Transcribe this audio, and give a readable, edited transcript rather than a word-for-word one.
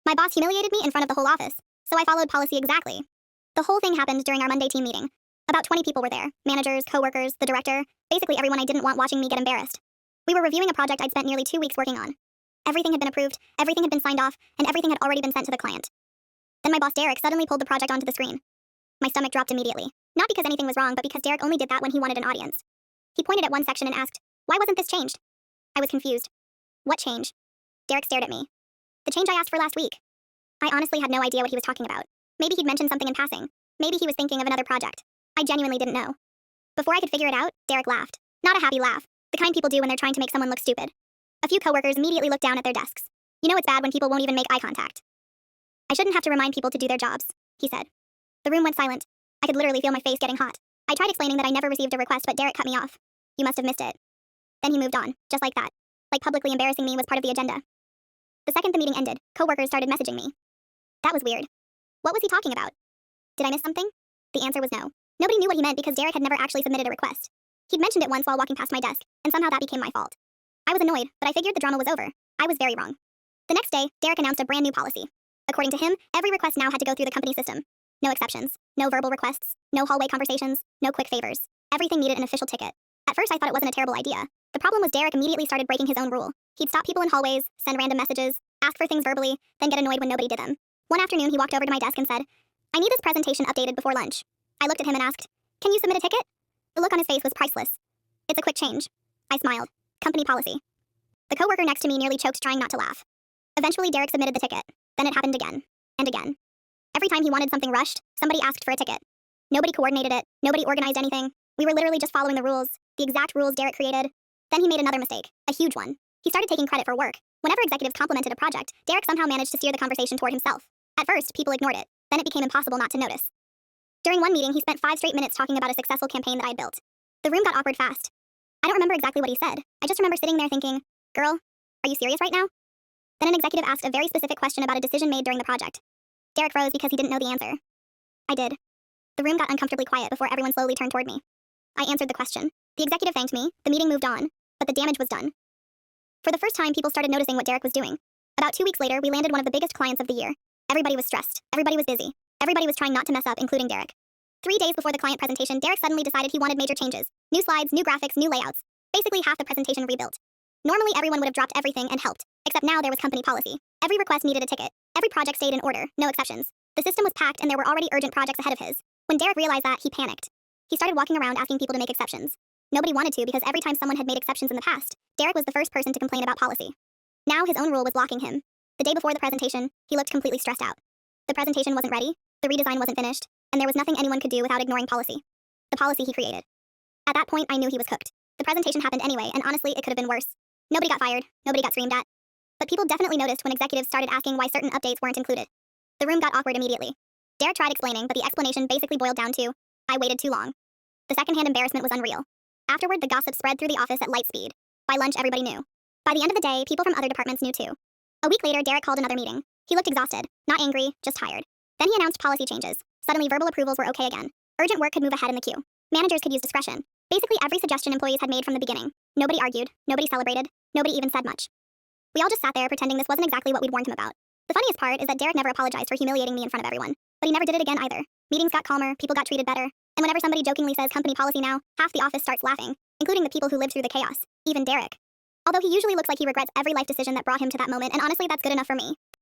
My boss humiliated me in front of the whole office, so I followed policy exactly. The whole thing happened during our Monday team meeting. About 20 people were there, managers, coworkers, the director, basically everyone I didn't want watching me get embarrassed. We were reviewing a project I'd spent nearly 2 weeks working on. Everything had been approved, everything had been signed off, and everything had already been sent to the client. Then my boss Derek suddenly pulled the project onto the screen. My stomach dropped immediately. Not because anything was wrong, but because Derek only did that when he wanted an audience. He pointed at one section and asked, "Why wasn't this changed?" I was confused. What change? Derek stared at me. The change I asked for last week. I honestly had no idea what he was talking about. Maybe he'd mentioned something in passing. Maybe he was thinking of another project. I genuinely didn't know. Before I could figure it out, Derek laughed. Not a happy laugh, the kind people do when they're trying to make someone look stupid. A few coworkers immediately looked down at their desks. You know it's bad when people won't even make eye contact. "I shouldn't have to remind people to do their jobs," he said. The room went silent. I could literally feel my face getting hot. I tried explaining that I never received a request, but Derek cut me off. "You must have missed it." Then he moved on, just like that. Like publicly embarrassing me was part of the agenda. The second the meeting ended, coworkers started messaging me. That was weird. What was he talking about? Did I miss something? The answer was no. Nobody knew what he meant because Derek had never actually submitted a request. He'd mentioned it once while walking past my desk, and somehow that became my fault. I was annoyed, but I figured the drama was over. I was very wrong. The next day, Derek announced a brand new policy. According to him, every request now had to go through the company system. No exceptions. No verbal requests. No hallway conversations. No quick favors. Everything needed an official ticket. At first I thought it wasn't a terrible idea. The problem was Derek immediately started breaking his own rule. He'd stop people in hallways, send random messages, ask for things verbally, then get annoyed when nobody did them. One afternoon he walked over to my desk and said, "I need this presentation updated before lunch." I looked at him and asked, "Can you submit a ticket?" The look on his face was priceless. "It's a quick change." I smiled. Company policy. The coworker next to me nearly choked trying not to laugh. Eventually Derek submitted the ticket. Then it happened again. And again. Every time he wanted something rushed, somebody asked for a ticket. Nobody coordinated it. Nobody organized anything. We were literally just following the rules, the exact rules Derek created. Then he made another mistake, a huge one. He started taking credit for work. Whenever executives complimented a project, Derek somehow managed to steer the conversation toward himself. At first, people ignored it. Then it became impossible not to notice. During one meeting, he spent 5 straight minutes talking about a successful campaign that I had built. The room got awkward fast. I don't remember exactly what he said. I just remember sitting there thinking, "Girl, are you serious right now?" Then an executive asked a very specific question about a decision made during the project. Derek froze because he didn't know the answer. I did. The room got uncomfortably quiet before everyone slowly turned toward me. I answered the question. The executive thanked me, the meeting moved on, but the damage was done. For the first time, people started noticing what Derek was doing. About 2 weeks later, we landed one of the biggest clients of the year. Everybody was stressed. Everybody was busy. Everybody was trying not to mess up, including Derek. 3 days before the client presentation, Derek suddenly decided he wanted major changes. New slides, new graphics, new layouts. Basically half the presentation rebuilt. Normally, everyone would have dropped everything and helped, except now there was company policy. Every request needed a ticket. Every project stayed in order, no exceptions. The system was packed and there were already urgent projects ahead of his. When Derek realized that, he panicked. He started walking around asking people to make exceptions. Nobody wanted to because every time someone had made exceptions in the past, Derek was the first person to complain about policy. Now his own rule was blocking him. The day before the presentation, he looked completely stressed out. The presentation wasn't ready, the redesign wasn't finished, and there was nothing anyone could do without ignoring policy. The policy he created. At that point, I knew he was cooked. The presentation happened anyway, and honestly, it could have been worse. Nobody got fired, nobody got screamed at. But people definitely noticed when executives started asking why certain updates weren't included. The room got awkward immediately. Derek tried explaining, but the explanation basically boiled down to, I waited too long. The secondhand embarrassment was unreal. Afterward, the gossip spread through the office at light speed. By lunch, everybody knew. By the end of the day, people from other departments knew too. A week later, Derek called another meeting. He looked exhausted, not angry, just tired. Then he announced policy changes. Suddenly, verbal approvals were okay again. Urgent work could move ahead in the queue. Managers could use discretion. Basically, every suggestion employees had made from the beginning. Nobody argued, nobody celebrated, nobody even said much. We all just sat there pretending this wasn't exactly what we'd warned him about. The funniest part is that Derek never apologized for humiliating me in front of everyone. But he never did it again either. Meetings got calmer, people got treated better, and whenever somebody jokingly says company policy now, half the office starts laughing, including the people who lived through the chaos, even Derek. Although he usually looks like he regrets every life decision that brought him to that moment, and honestly that's good enough for me.